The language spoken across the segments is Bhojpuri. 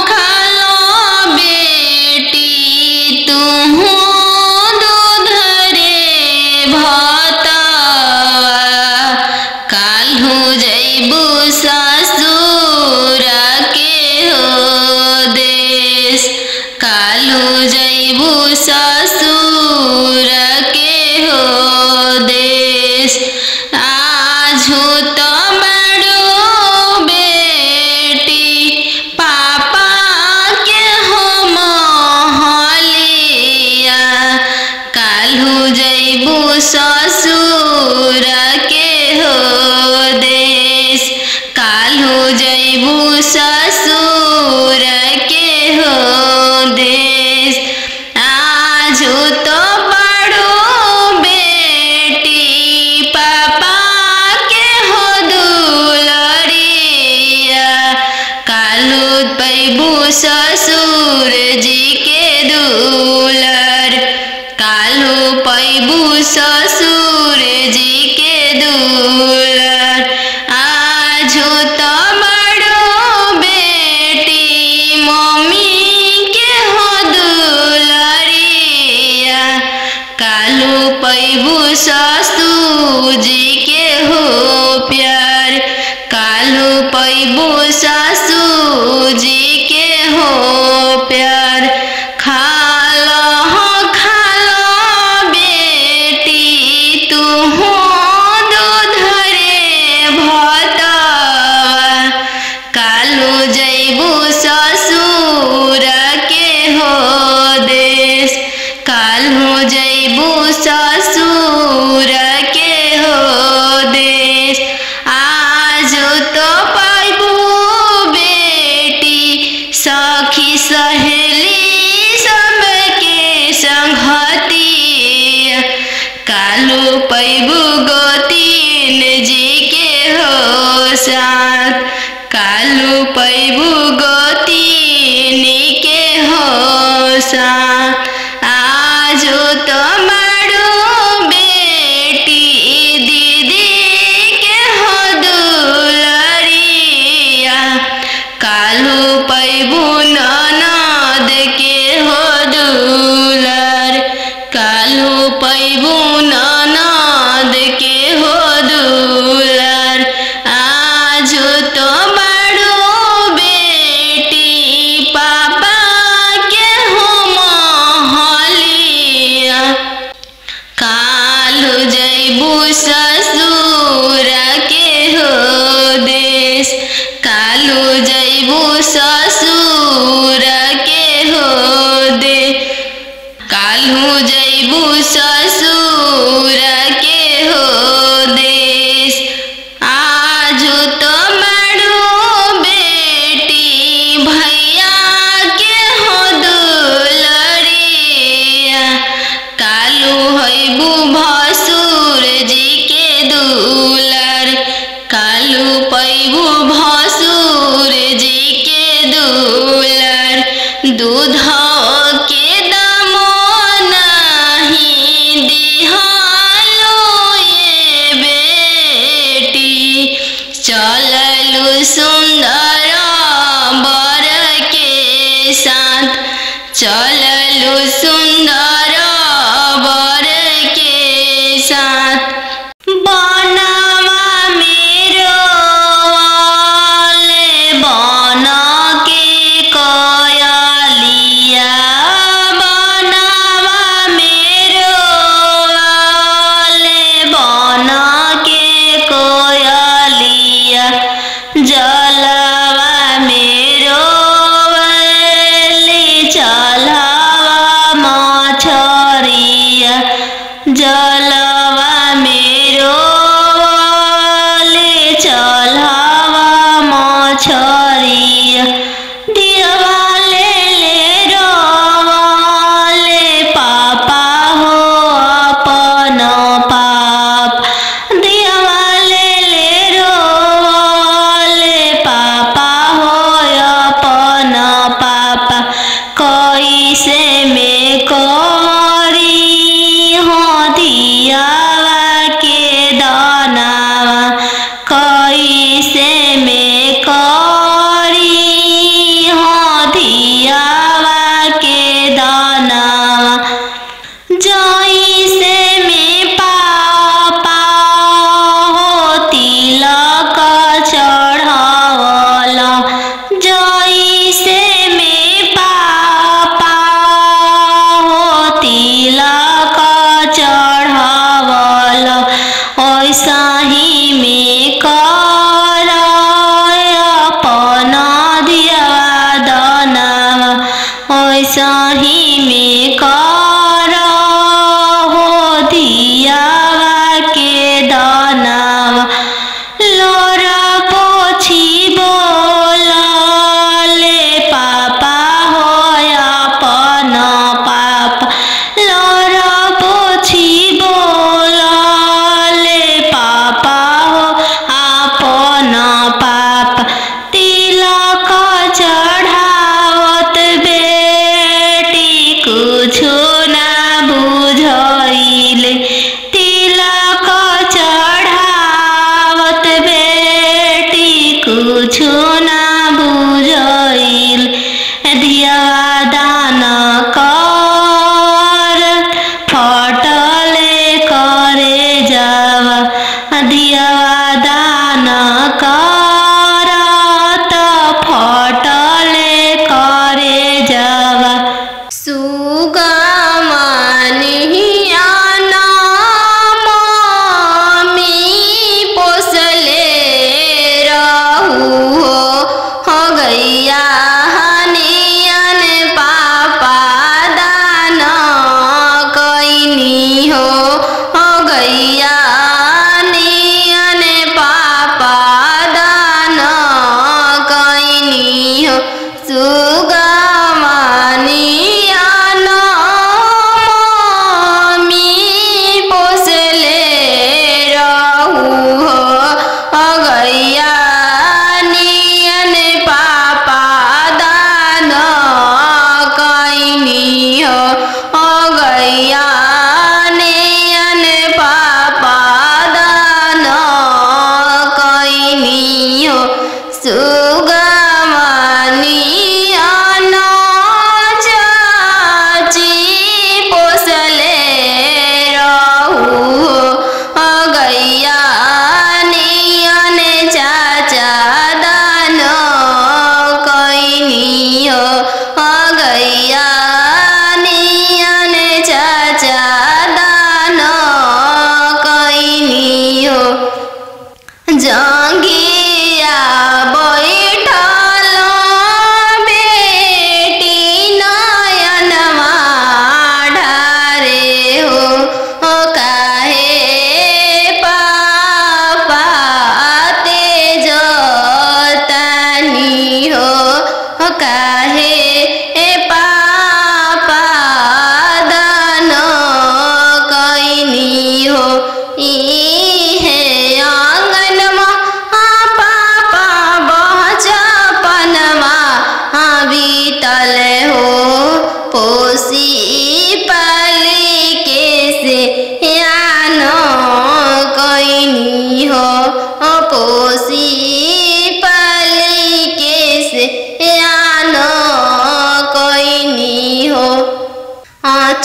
खालो बेटी तुहू दूध रे भतवा काल्हू जैबू ससुर के हो देश काल्हू जैबू ससुर के हो देश आजू तो ससुर के हो देश काल्हू जैबू ससुर के हो देश आजू तो बड़ो बेटी पापा के हो दुलरिया काल्हू पैबू ससुर जी के दुलर काल्हू पैबू ससुर जी के दुलर आजू तो बड़ो बेटी मम्मी के हो दुलरिया काल्हू पैबू ससुर जी के हो प्यार काल्हू पैबू ससुर जी के हो प्यार काल्हू जैबू ससुर के हो देश आजू तो पैबू बेटी सखी सहेली सबके संगतिया काल्हू पैबू गोतीन जी के हो साथ काल्हू पैबू गोतीन के हो साथ आजू तो बड़ो बेटी दीदी के हो दुलरिया काल्हू पैबू ननद के हो दुलर काल्हू पैबू ननद के हो दुलर आजू तो बड़ो बेटी पापा के हो काल्हू जैबू ससुर के हो देश काल्हू जैबू ससुर के हो दे काल्हू जैबू ससुर के हो देश आजू तो बड़ो बेटी भैया के हो दुलरिया काल्हू हैबू भसुर जी के दुलर काल्हू पैबू भसुर जी के दुलर दूध के दामो नहीं दिहालो ये बेटी चललू सुंदर बर के साथ चललू सुंदर बर के साथ बनवा मेरो वाले बन के कयलिया बनवा मेरो वाले बन के कोयलिया जलवा मेरो वाले चलवा मछरिया जलवा मेरो वाले चलवा मछरिया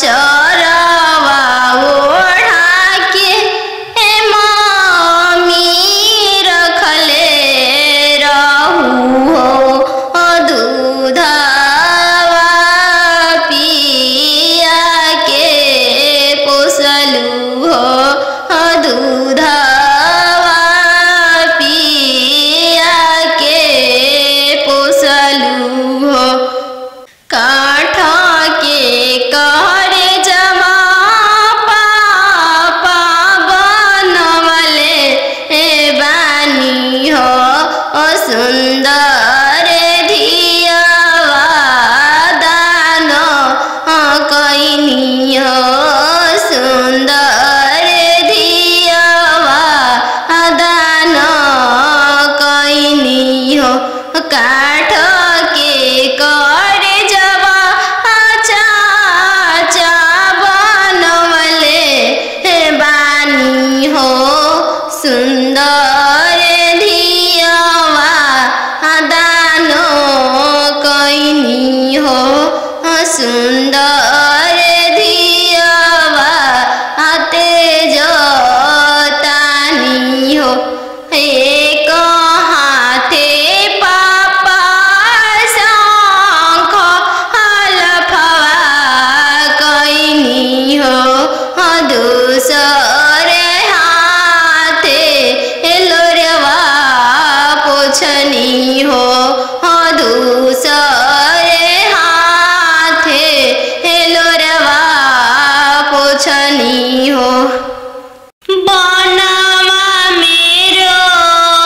चरवा ओढ़ा के मम्मी रखले रहू हो दूधवा पिया के पोसलू हो दूधवा पिया के पोसलू हो काठ के कहरे जमा पापा बनवले बानी हो सुंदर धियावा दान कैनी हो सुंदर धियावा दान कैनी हो काठ के करे जवा चाचा बनवले बानी हो सुंदर धियावा दान कैनी हो सुंदर धियावा तेज तानी हो एक हाथे पापा शंख हलफवा कैनी हो दूसरे हाथे लोरवा पोछनी हो दूसरे हाथे लोरवा पोछनी हो बनवा मेरो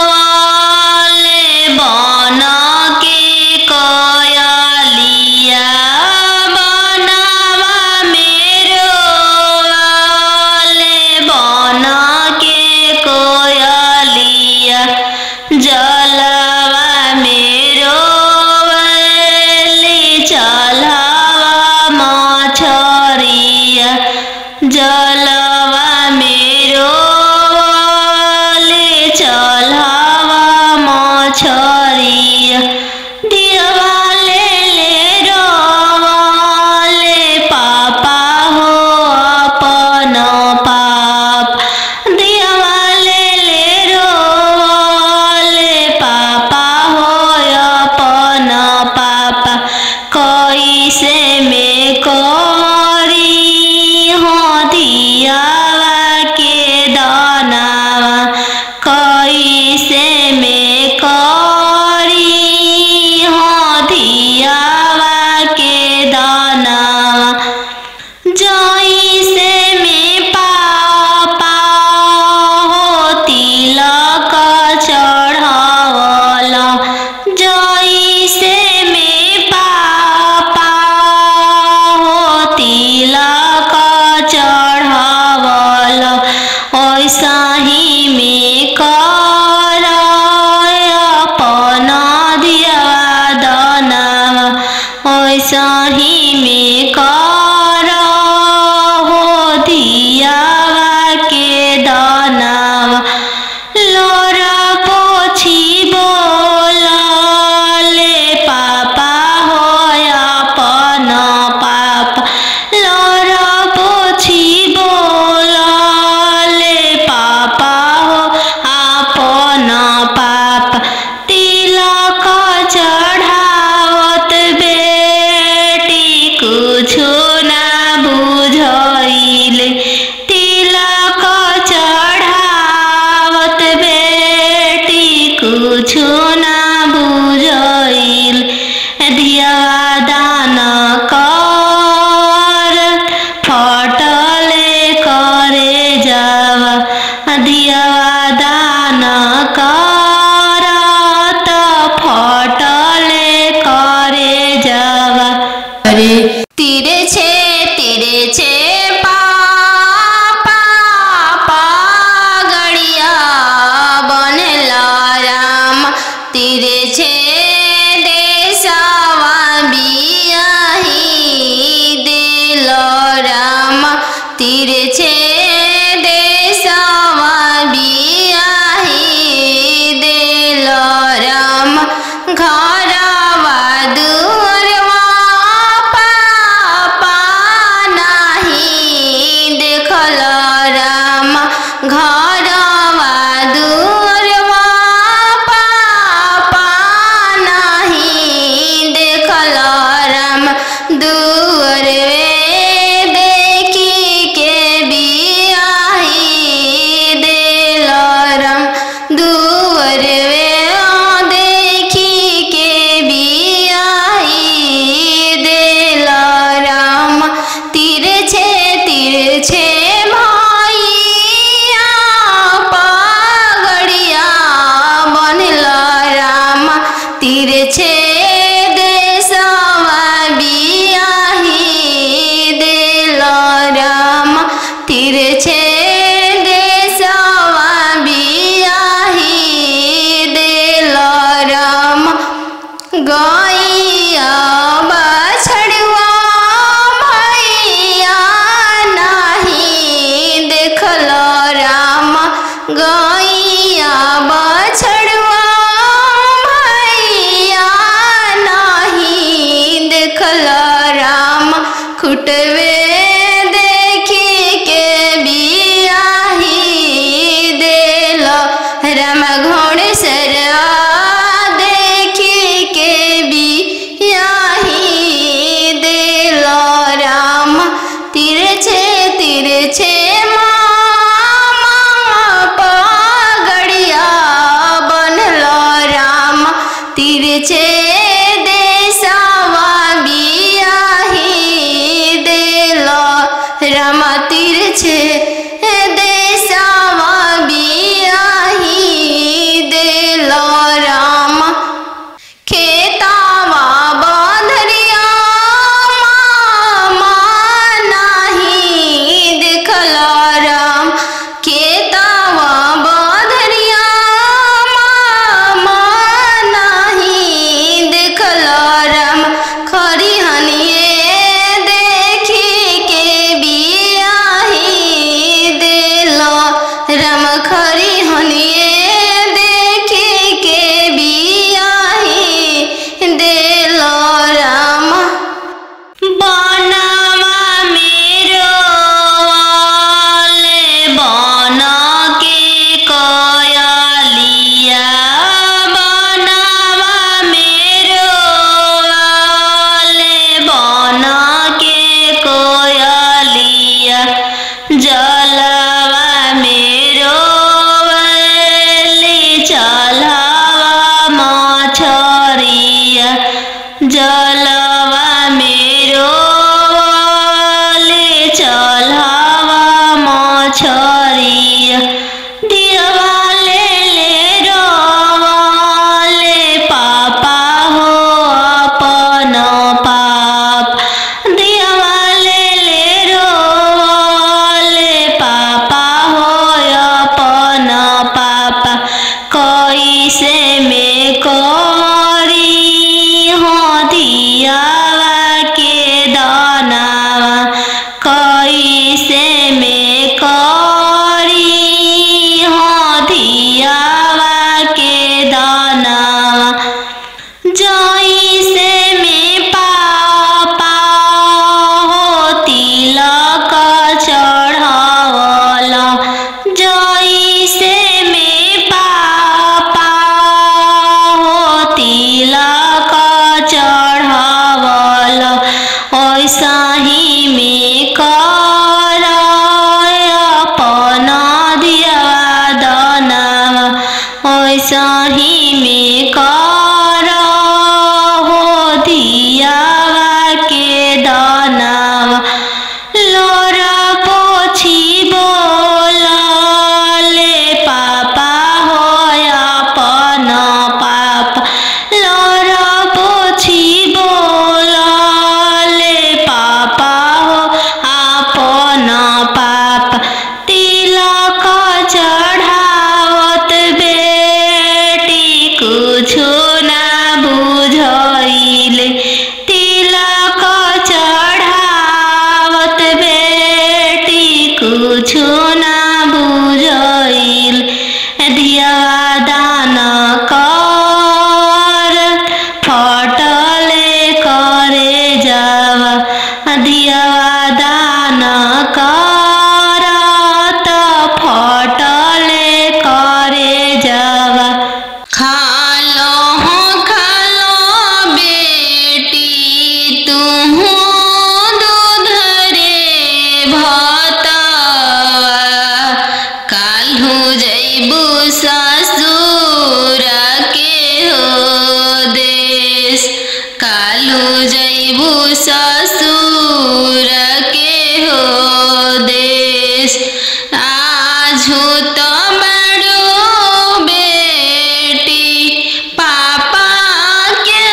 वाले बन के कयलिया बनवा मेरो वाले बन के कयलिया जलवा मेरो वाले चलवा मछरिया जलवा मेरो वाले चलवा मछरिया दिवाले ले रोवाले पापा हो अपन पाप दिवाले ले रोवाले पापा हो अपन पापा कैसे में करी हो दियावा के दानावा कैसे में करी हो दियावा के दानावा जैसे में पापा हो तिलक चढ़ावला जैसे में पापा हो तिलक चढ़ावला ऐसा ही में कर अपन दियावा दानावा ऐसा ही में कर हो दियावा के दानावा लोरा पोछी बोलले पापा हो अपन पापा लोरा पोछी बोलले पापा हो अपन पापा तिलक चढ़ावत बेटी कुछो ना बुझाइले तिलक चढ़ावत बेटी कुछो ना बुझाइले दियावा दान कर फटले करे जावा दियावा दान कर त फटले करे जावा तीरे छे पापा गड़िया बनेला राम तीरे छे देशवा बियाही दिल राम तीरे छे देशवा बियाही दिल राम घरवा दूरवा पापा ना तिरछे देशवा बियाही देलो राम तिरछे देशवा बियाही देलो राम गैया बछड़वा भैया नहीं देखलो राम गैया बछड़वा भैया नहीं देखलो राम खुटवे देखी के बियाही देलो राम घोड़सरवा देखी के बियाही देलो राम तिरछे तिरछे पगड़िया बनलो राम तिरछे देशवा बियाही देलो राम तिरछे देशवा बियाही देलो राम खेतावा बंधरिया मामा नहीं देखलो राम खेतावा बंधरिया मामा नहीं देखलो राम खरी हनिए देखी के बियाही देलो राम खरी हनिए देखी के बियाही देलो राम बनवा मेरो वाले बना के कोयलिया बनवा मेरो वाले बना के कोयलिया जलवा मेरो वाले चलावा मछरिया जलवा मेरो वाले चलावा मछरिया दिवाले ले रोवाले पापा हो अपन पाप दिवाले ले रोवाले पापा हो अपन पापा कैसे में करी हो दियावा के दानावा कैसे में करी हो दियावा के दानावा जैसे में पापा हो तिलक चढ़ावला जैसे में पापा हो तिलक चढ़ावला ऐसा ही में कर अपना दियावा दानावा ऐसा ही में कर हो दियावा के दानावा लोरा पोछी बोला ले पापा हो अपन पापा लोरा पोछी बोला ले पापा हो अपन पापा तिलक चढ़ावत बेटी कुछो ना बुझाइले तिलक चढ़ावत बेटी कुछो ना बुझाइल दियावा दान कर फटले करे जावा दियावा दान कर त फटले करे जावा खालो बेटी तुहू दूध रे भतवा काल्हू जैबू ससुर के हो देश काल्हू जैबू ससुर के हो देश आजू तो बड़ो बेटी पापा के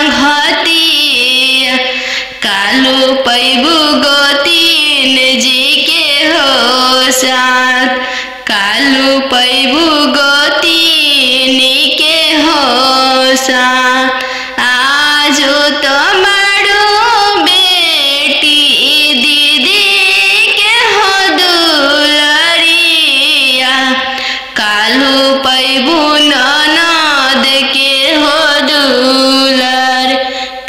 संघतिया कालू पैबू गोतीन जी के हो साथ कालू पैबू गोतीन के हो साथ आजो तो बड़ो बेटी दीदी के हो दुलरिया कालू पैबू ननद के हो दुलर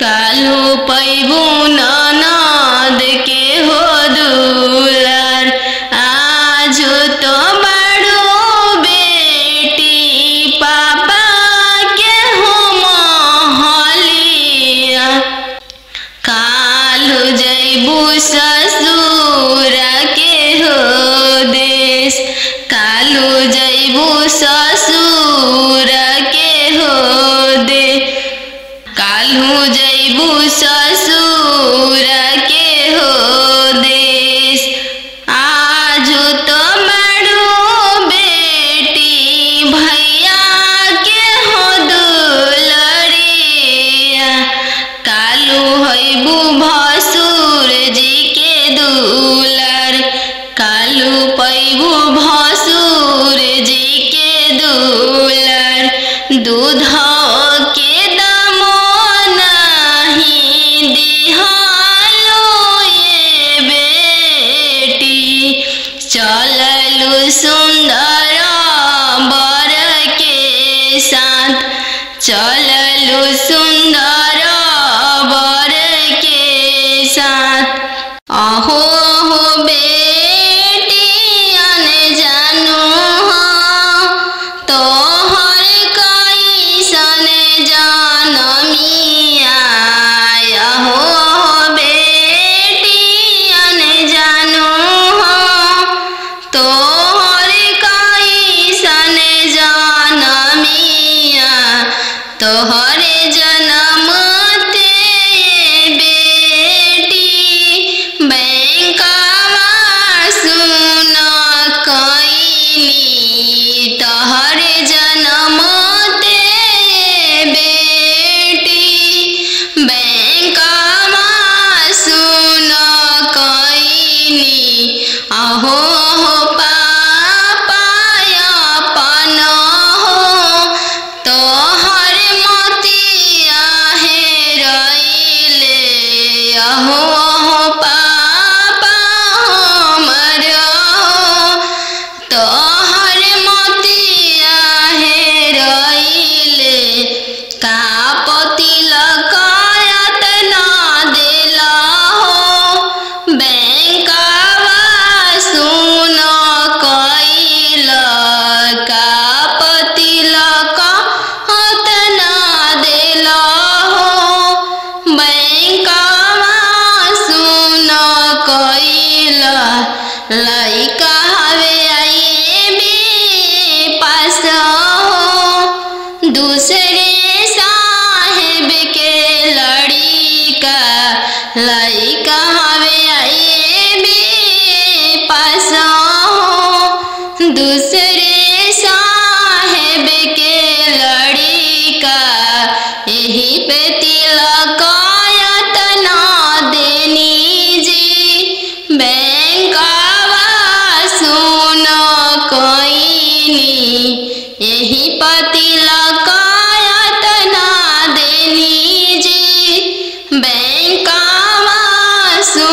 कालू पैबू ननद के हो दुलर आजो तो बड़ो बेटी पापा के हो महलिया कालू जैबू ससुर के हो देश कालू जैबू ससुर के हो दे कालू जैबू ससुर के हो देश आजो तो बड़ो बेटी भैया के हो दुलरिया कालू हैबू भसुर जी के दुलर कालू पैबू भसुर जी के दुलर दूध के दामो नहीं दिहालो ये बेटी चललू सुंदर बर के साथ चललू सुंदर बर के साथ अहो हो बेटियन जानू हो तोहर कैसन जनमिया अहो बेटियन जानू हो तोहर कैसन जनमिया तोहरे जनम ते बेटी बैंकवा सुन कैनी तोहरे जनम ते बेटी बैंकवा सुन कैनी अहो पापा अपन हो तोहर मोतिया हेरैले अहो पापा हमर हो तोहर मोतिया हेरैले का तिलकायत ना देला हो बैंकवा सुन कैल का तिलकायत ना देला हो बैंकवा सुन कैल लइका हवे आईबी पास हो दूसरे साहेब के लड़िका लइका हवे आईबी पास हो दूसरे साहेब के लड़िका यही पे तिलकायत ना देनी जी बैंकवा सुन कैनी यही पर तिलकायत ना देनी जी बैंकवा सुन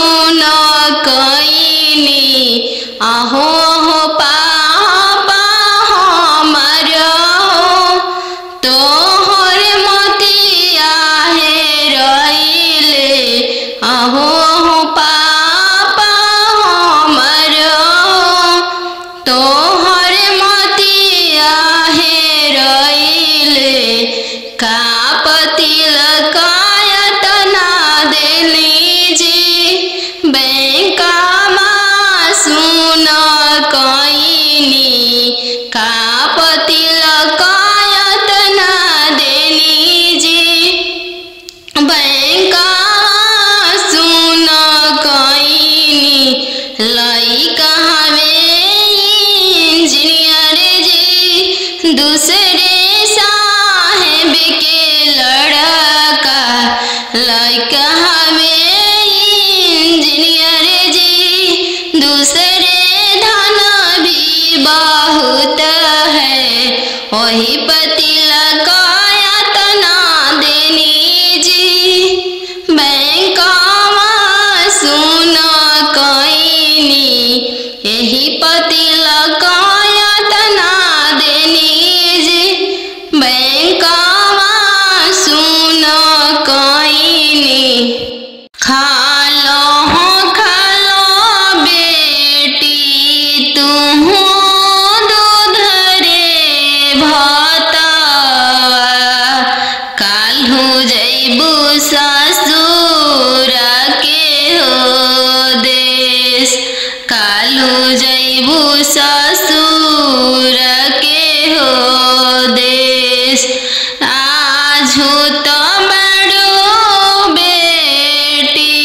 आजू तो बड़ो बेटी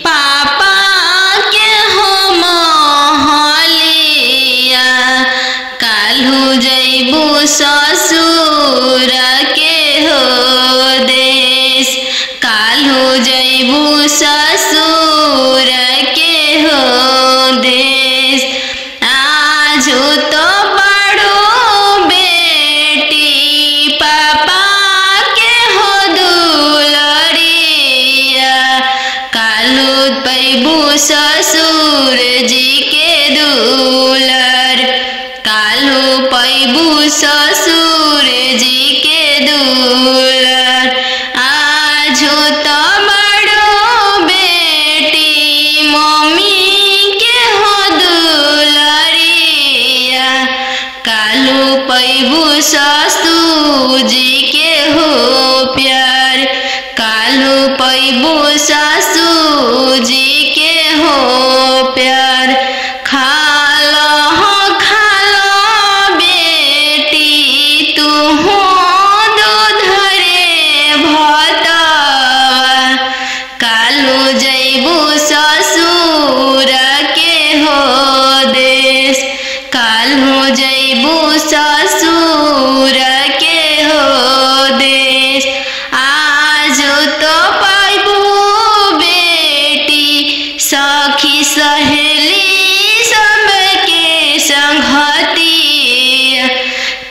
पापा के हो महलिया, काल्हू जैबू ससुर के हो देश, काल्हू जैबू ससुर के हो देश। आजू तो बड़ो बेटी पापा के हो दुलरिया, काल्हू पैबू ससुर जी के दुलर, काल्हू पैबू ससुर जी के दुलर। आजू तो बड़ो बेटी मम्मी के हो दुलरिया, काल्हू पैबू ससुर जी के हो प्यार, काल्हू पैबू ससुर जी के हो प्यार। खालो बेटी तू हो दूध रे भतवा, काल्हू जैबू ससुर के हो देश, काल्हू जैबू ससुर के हो देश। आजू तो पैबू बेटी सखी सहेली सबके संगतिया,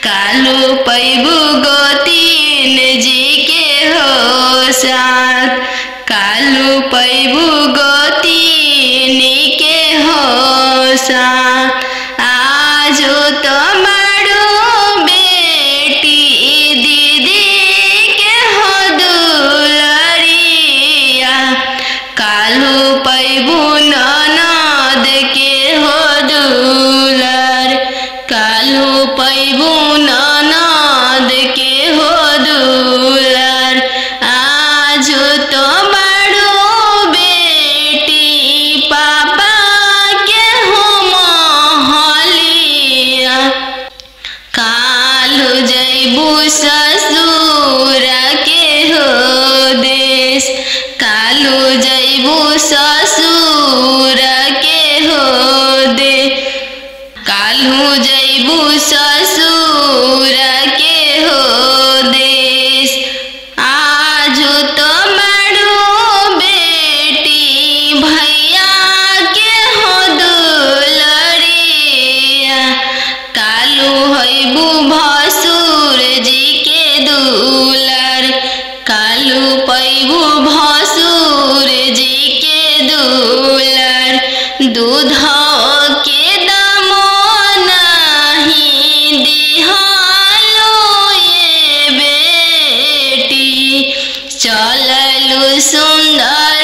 काल्हू पैबू गोतीन जी के हो साथ, काल्हू पैबू गोतीन के हो साथ। आजू तो बड़ो बेटी दीदी के हो दुलरिया, काल्हू पैबू ननद के हो दुलर, काल्हू पैबू ननद के हो दुलर। आजू तो बड़ो बेटी पापा के हो महलिया, काल्हू जैबू ससुर के हो देश, काल्हू जैबू ससुर के हो दे, काल्हू जैबू ससुर के हो देश। आजू तो बड़ो बेटी भैया के हो दुलरिया, काल्हू हैबू भसुर जी के दुलर, काल्हू पैबू भसुर जी के दुलर। दूध के दामो नहीं दिहालो ये बेटी, चललू सुंदर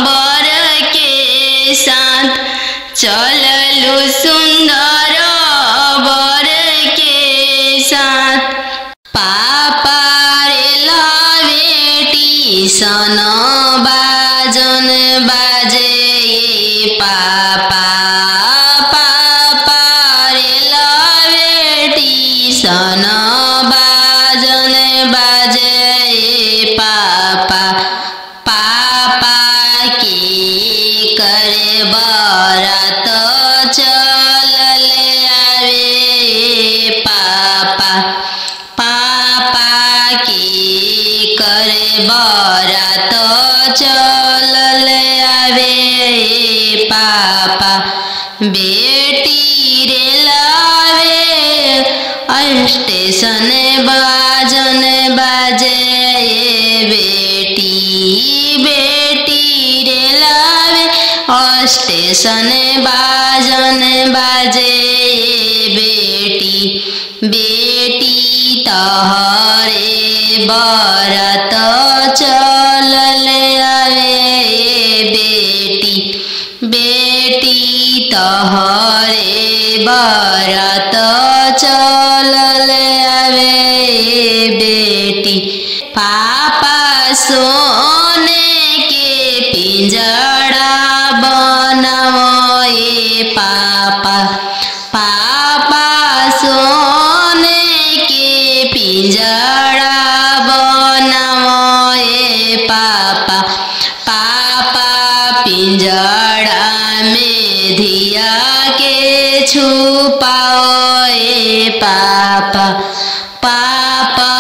बर के साथ, चललू सुंदर बर के साथ। पापा रे बेटी सन बाजन बाजे पापा, पापा रे बेटी सन बाजन बाजे पापा, पापा की करे बरात चलले आवे पापा, पापा की करे बरात चलले आवे पापा। बेटी रे लावे स्टेशन बाजन बाजे बेटी, बेटी रे लावे स्टेशन बाजन बाजे बेटी, बेटी तहरे बरात चलले आवे बेटी, बेटी तहरे बरात चलले आवे बेटी। पापा सोने के पिंजड़ा बनाओ पापा, पापा सोने के पिंजड़ा पापा। पापा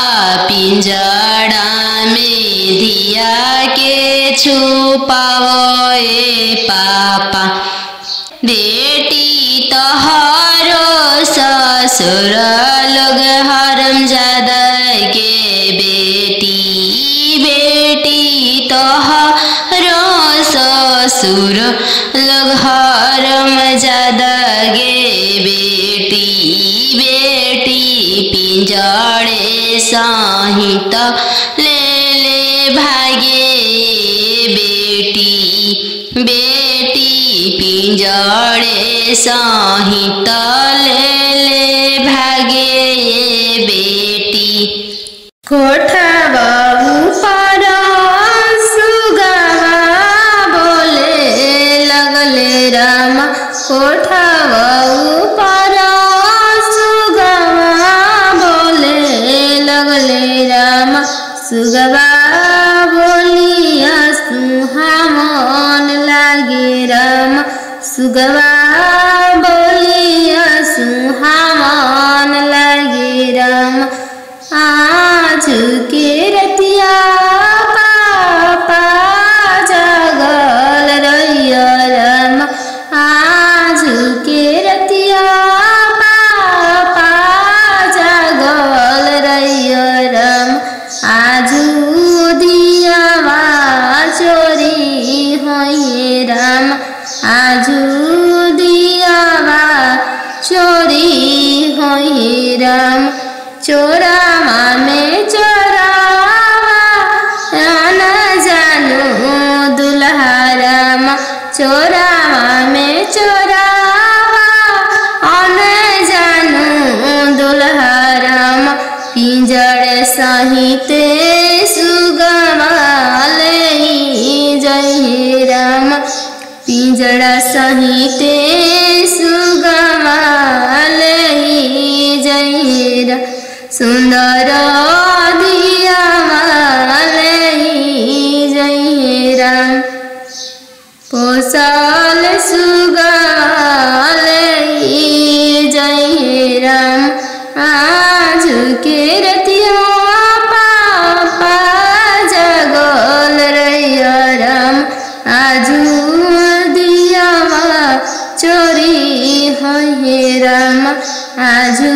पिंजड़ा में दिया के छुपाओ ए पापा। बेटी तोहरो ससुर लोग हरामजादा के बेटी। बेटी तोहरो ससुर लोग हरामजादा गे बेटी। बेटी पिंजड़े सहित ले ले भागे बेटी। बेटी पिंजड़े सहित ले ले भागे बेटी। कोठवा ऊपर सुगवा बोले लगले राम। कोठवा ऊपर सुगवा बोले लगले राम। सुगवा बोलिया सुहावन लागे राम। सुगवा बोलिया सुहावन लागे राम। आज के रतिया पापा जागल रहिया राम। आज के रतिया पापा जागल रहिया राम। आजू दियावा चोरी होइए राम। आजू दियावा चोरी होइए राम। चोरावा में चोरावा न जानू दुल्हा राम। चोरावा में चोरावा न जानू दुल्हा राम। पिंजड़ सहित सुगवा ले जय राम। पिंजड़ा सहित सुगवा ले जय राम। सुंदर दियावा ले जय राम। पोसल सुगवा ले जय राम। आज के रतिया पापा जगल रहिया राम। आजू दियावा चोरी होइए राम। आजू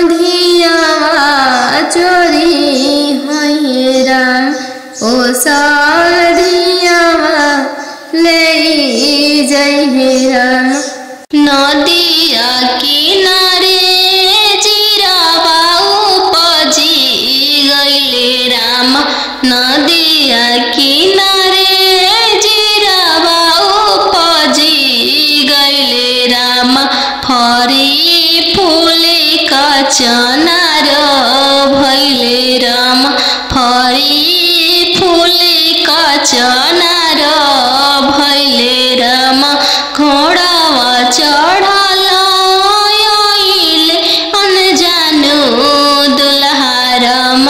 दियावा चोरी होइए राम। पोसल दियावा ले जय राम। नदिया किनारे जीरावा उपजी गइले राम। नदिया किनारे जीरावा उपजी गइले राम। फरी फूले कचनार भइले राम। फरी फूले कचनार भइले राम। घोड़ावा चढ़ल आइले अनजानु दुल्हा राम।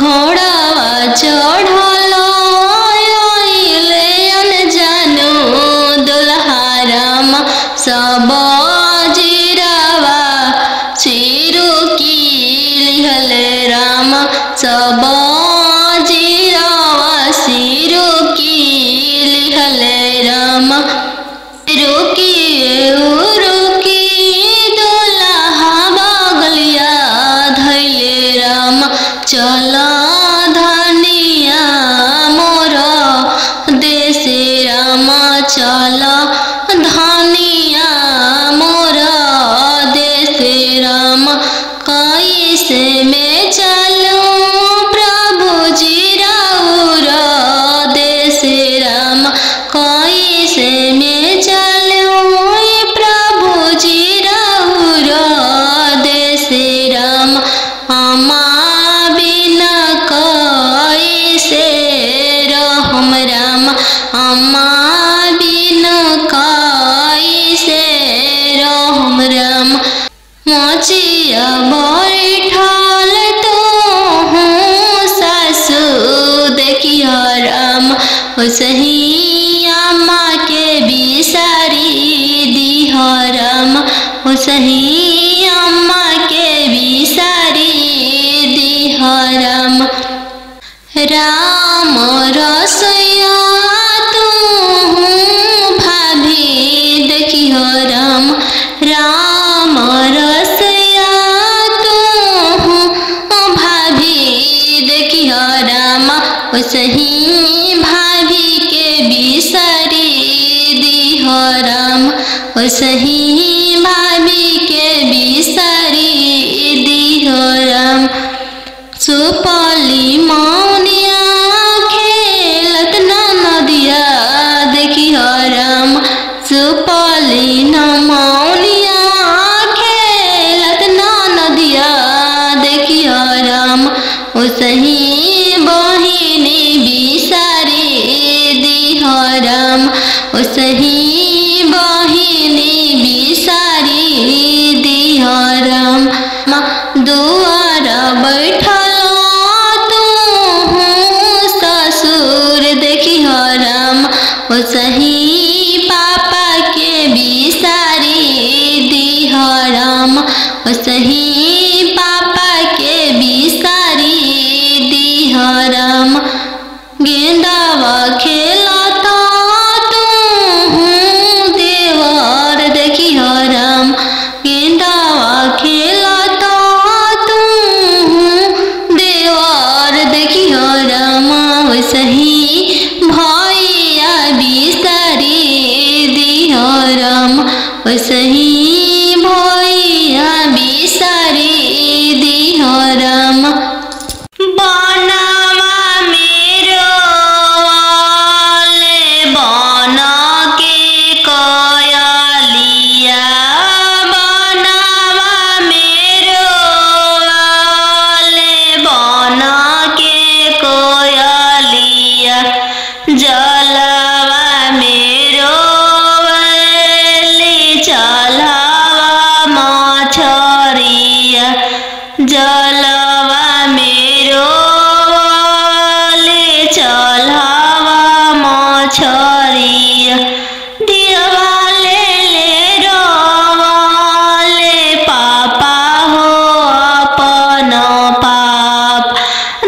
घोड़ावा चढ़ल आइले अनजानु दुल्हा राम। सब जीरावा चिरुकी लिहले राम। सब जीरावा सिरुकी लिहले राम। रुकी रुकी दुल्हा बगलिया धैले राम। चल धनिया मोर देशे राम। चल धनिया मोर देशे राम। कैसे में चलूं प्रभु जी राउर देशे राम। कैसे में चलूं प्रभु जी राउर देशे राम। अमा बिना रसैया तू भाभी देखी हो राम राम रसैया तू भाभी देखी हो राम ओसही भाभी के बिसरी दी हो राम ओसही भाभी के बिसरी दी हो राम सुपली मौनिया खेलत ना नदिया देखी हो राम सुपली न मौनिया खेलत ना नदिया देखी हो राम ओसही बहिनी बिसरी दी हो राम ओसही बहिनी बिसरी दी हो राम दुआर बैठल तू ससुर देखी हो राम ओसही पापा के बिसरी दी हो राम ओसही पापा के बिसरी दी हो राम गेंदावा खेलता तू देवर देखी हो राम गेंदावा खेलता तू देवर देखी हो राम ओसही भैया बिसरी दी हो राम ओसही भैया बिसरी दी हो राम बनवा मेरो वाले बना के कयलिया बनवा मेरो वाले बना के कोयलिया जलवा मेरो वाले चलवा मछरिया जलवा मेरो वाले चलवा मछरिया दिवाले ले रोवाले पापा हो अपन पाप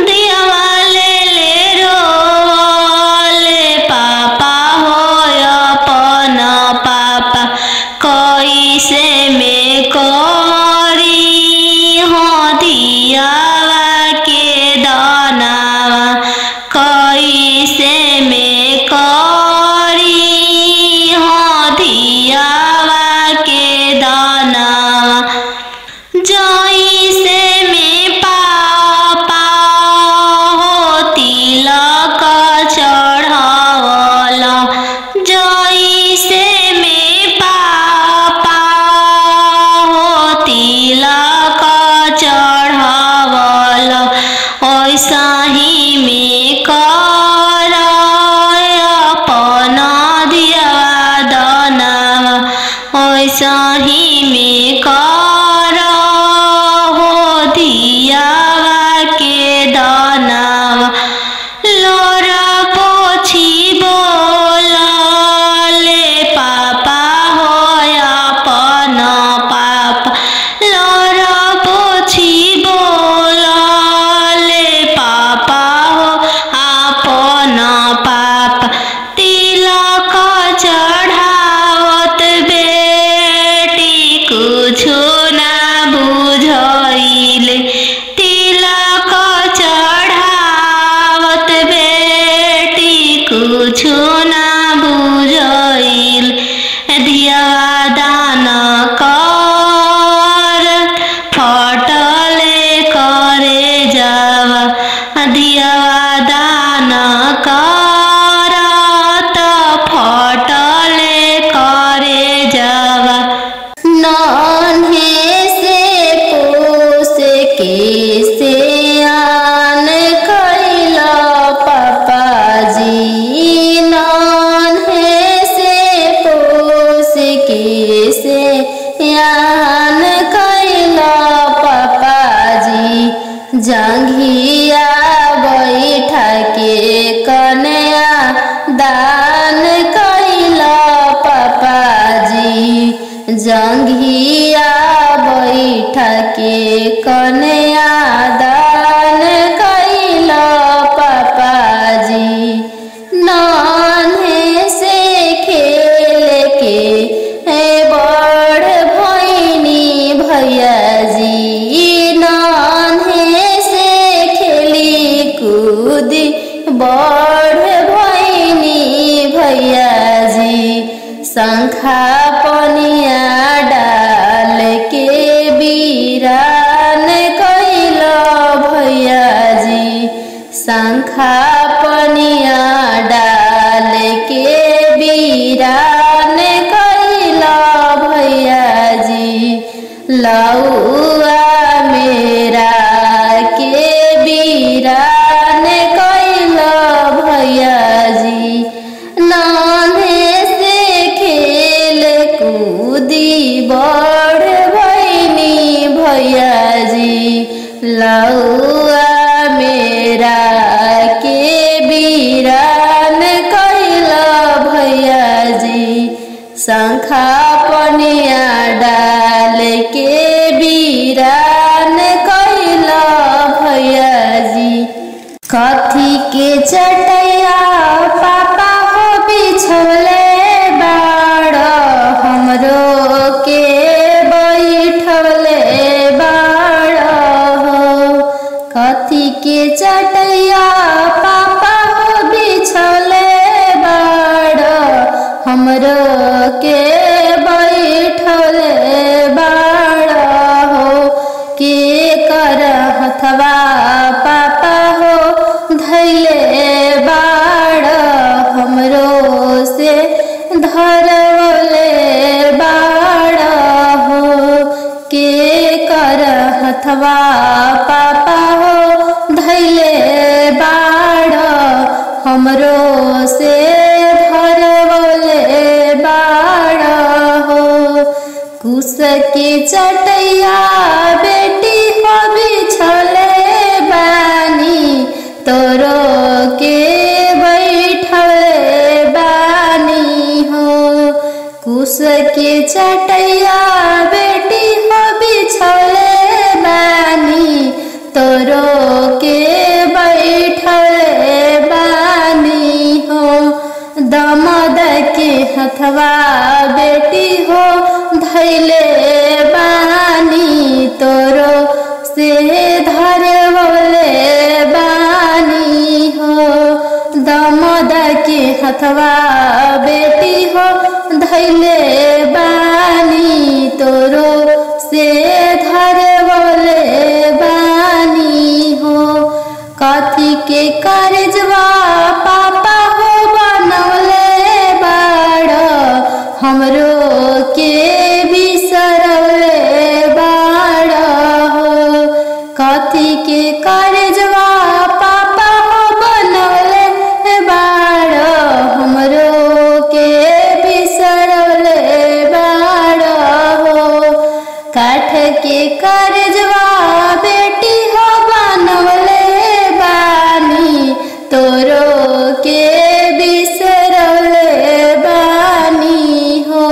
दिवाले ले रोवाले पापा हो अपन पापा कैसे में करी हो दियावा के दानावा कैसे में करी हो दियावा के दानावा जैसे में पापा हो तिलक चढ़ावला जैसे में पापा हो तिलक चढ़ावला ऐसा ही में कर अपन दियावा दानावा ऐसा ही में कर हो दियावा के दानावा लोरा पोछी बोलले पापा हो अपन पाप लोरा पोछी बोलले पापा हो अपन पाप तिलक चढ़ावत बेटी कुछो ना बुझैले तिलक चढ़ावत बेटी कुछो ना बुझैल दियावा दान कर फटले करे जावा दियावा दान कर त फटले करे जावा नन्हे से पोस के से आन कैला पापाजी नन्हे से पोस के से आन कैला पापाजी जंघिया बैठा के कन्या दान कैला पापाजी जंघिया बैठा के कन्या दान कैला पापाजी बढ़ भैनी भैया जी। शंखा पनिया डाल के वीरान कैल भैया जी। शंखा पनिया डाल के वीरान कैल भैया जी। लौआ मेरा के वीरान कैल भैया जी। नाने से खेल कूदी बढ़ भैनी भैया जी। लौआ मेरा के वीरान कैल भैया जी। शंखा पनिया डाल के वीरान कैल भैया जी। कथी के चटैया पापा हो बिछौले बाड़ हमरो के बैठौले बाड़ हो। कथी के चटैया पापा हो बिछौले बाड़ हमरो के बैठौले बाड़ हो। के कर हथवा पापा हो धैले बाड़ हमरो से धरवले बाड़ हो। के कर हथवा पापा हो धैले बाड़ हमरो से धरवले बाड़ हो। कुश के चटैया बेटी हो बिछौले बानी तोरो के बैठले बानी हो। कुश के चटैया बेटी हो बिछौले बानी तोरो के बैठले बानी हो। दमद के हथवा बेटी हो धैले बानी तोरो से धरवले बानी हो। दमद के हथवा बेटी हो धैले बानी तोरो से धरवले बानी हो। कथी के करजवा पापा हो बनवले बाड़ हमरो के बिसरवले बाड़ हो। कथी के करजवा पापा हो बनवले बाड़ हमरो के बिसरवले बाड़ हो। काठ के करजवा बेटी हो बनवले बानी तोरो के बिसरवले बानी हो।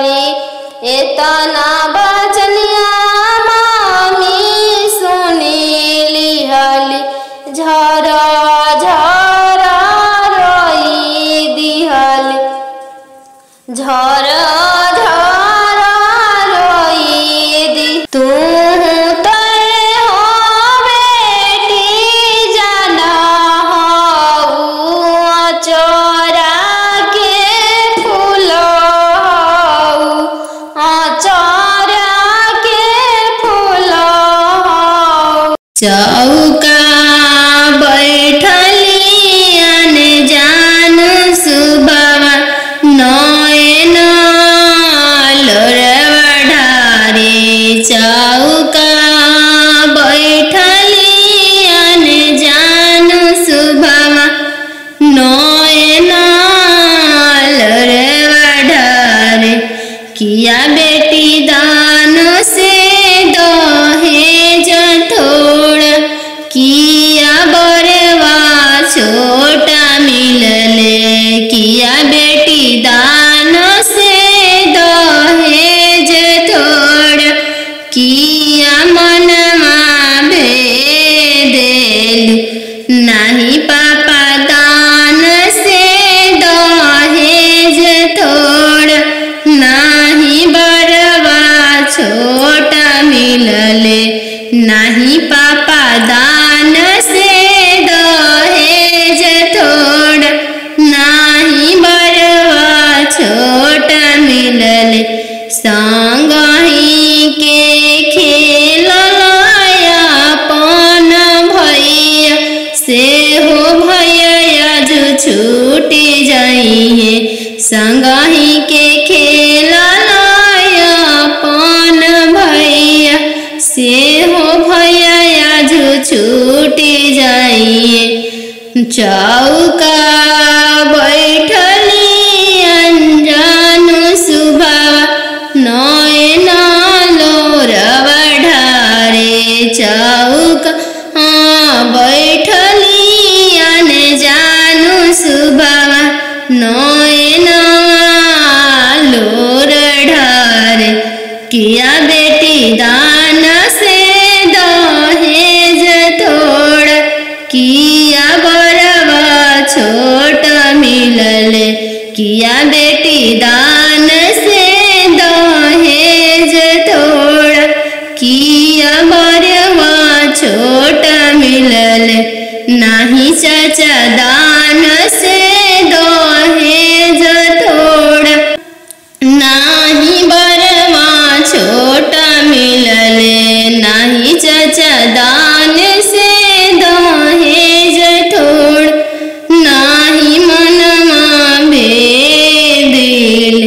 लिहली एतना बचनिया मामी सुनी लिहली झरा झरा रोई दिहली झरा झरा रोई दी तू चौका बैठली अनजान सुबवा नयन लोरवा ढारे चौका बैठली अनजान सुबवा नयन लोरवा ढारे किया बेटी दान से दहेज थोड़ा किया बरवा छोटा मिलले किया बेटी दान से दहेज थोड़ा किया मनमा भेदेलु नहीं पापा दान से दहेज थोड़ा नहीं बरवा छोटा मिलले नहीं पापा दान से दहेज थोड़ा नहीं बरवा छोटा मिलले संगही के खेलया अपन भैया से हो भैया जो छूटी जाइए संगही के खेलया अपन भैया से हो भैया जो छूटी जाइए चौका बैठली अनजान सुबवा नयन लोरवा ढारे चौका बैठली अनजान सुबवा नयन लोर ढारे किया बेटी दान से दहेज थोड़ा किया बरवा छोटा मिलले किया बेटी दान से दहेज थोड़ा किया बरवा छोटा मिलले नहीं चाचा दान से दहेज थोड़ा नहीं बरवा छोटा मिलले नहीं चाचा दान से दहेज थोड़ा नहीं मनमा भेदिल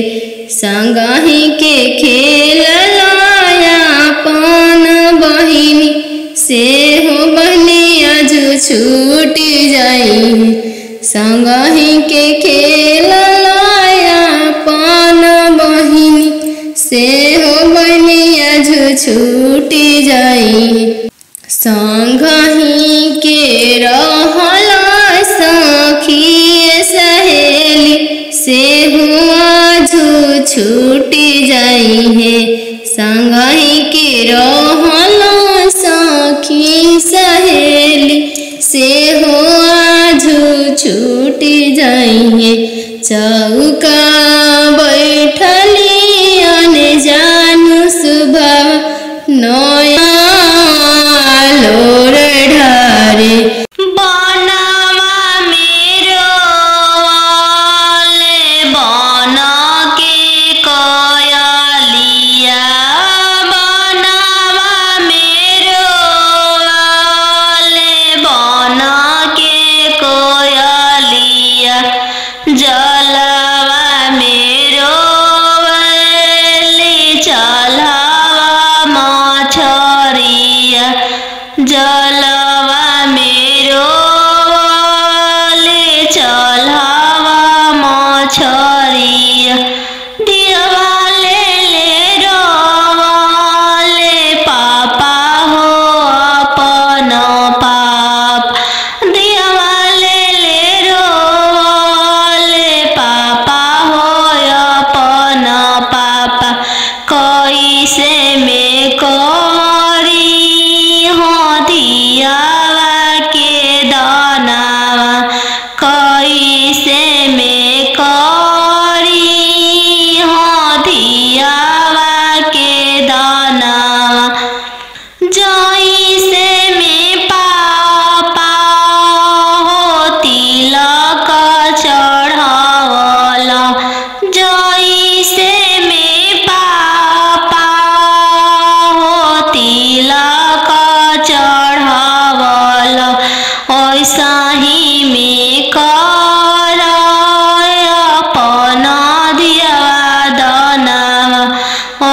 संगही के खेलया अपन बहिनी से हो बनिया जो छूटी जाई संगही के खेलया अपन बहिनी से हो बनिया जो छूटी जाई संगही के रहला सखी सहेली से हुआ जो छूटी जाई है संगही के रहला सखी सहेली से हुआ जो छूटी जाई है चौका बैठली अनजान सुबह नया लोर ढारे बनवा मेरो वाले बना के कयलिया बनवा मेरो वाले बना के कयलिया जलवा मेरो वाले चलावा मछरिया जलवा मेरो वाले चलावा मछरिया दिवाले ले रोवाले पापा हो अपन पाप दिवाले ले रोवाले पापा हो अपन पाप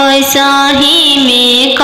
ओइसही में